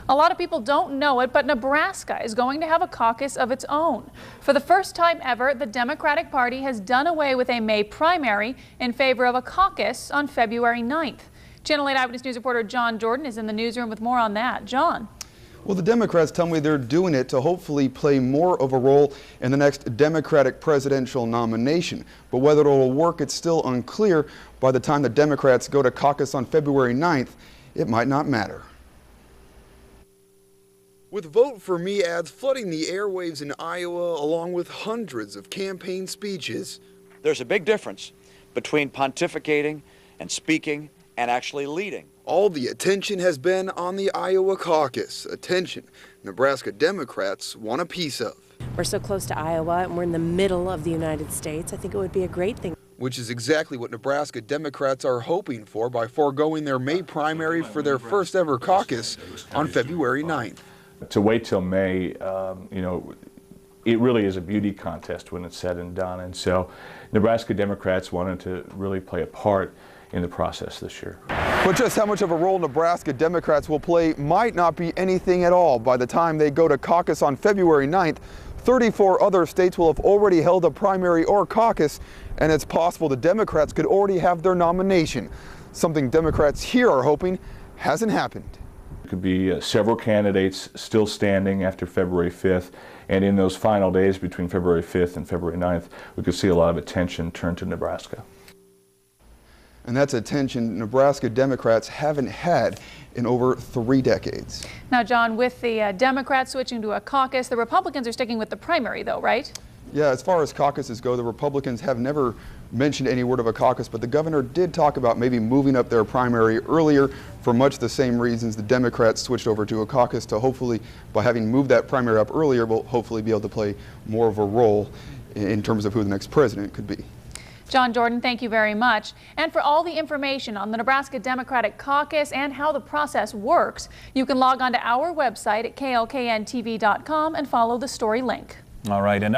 A lot of people don't know it, but Nebraska is going to have a caucus of its own. For the first time ever, the Democratic Party has done away with a May primary in favor of a caucus on February 9th. Channel 8 Eyewitness News reporter John Jordan is in the newsroom with more on that. John. Well, the Democrats tell me they're doing it to hopefully play more of a role in the next Democratic presidential nomination. But whether it will work, it's still unclear. By the time the Democrats go to caucus on February 9th, it might not matter. With Vote For Me ads flooding the airwaves in Iowa, along with hundreds of campaign speeches. There's a big difference between pontificating and speaking and actually leading. All the attention has been on the Iowa caucus, attention Nebraska Democrats want a piece of. We're so close to Iowa and we're in the middle of the United States. I think it would be a great thing. Which is exactly what Nebraska Democrats are hoping for by foregoing their May primary for their first ever caucus on February 9th. To wait till May, it really is a beauty contest when it's said and done. And so Nebraska Democrats wanted to really play a part in the process this year. But just how much of a role Nebraska Democrats will play might not be anything at all. By the time they go to caucus on February 9th, 34 other states will have already held a primary or caucus, and it's possible the Democrats could already have their nomination, something Democrats here are hoping hasn't happened. There could be several candidates still standing after February 5th, and in those final days between February 5th and February 9th, we could see a lot of attention turned to Nebraska. And that's attention Nebraska Democrats haven't had in over 3 decades. Now, John, with the Democrats switching to a caucus, the Republicans are sticking with the primary, though, right? Yeah, as far as caucuses go, the Republicans have never mentioned any word of a caucus, but the governor did talk about maybe moving up their primary earlier for much the same reasons the Democrats switched over to a caucus, to hopefully, by having moved that primary up earlier, will hopefully be able to play more of a role in terms of who the next president could be. John Jordan, thank you very much. And for all the information on the Nebraska Democratic Caucus and how the process works, you can log on to our website at klkntv.com and follow the story link. All right.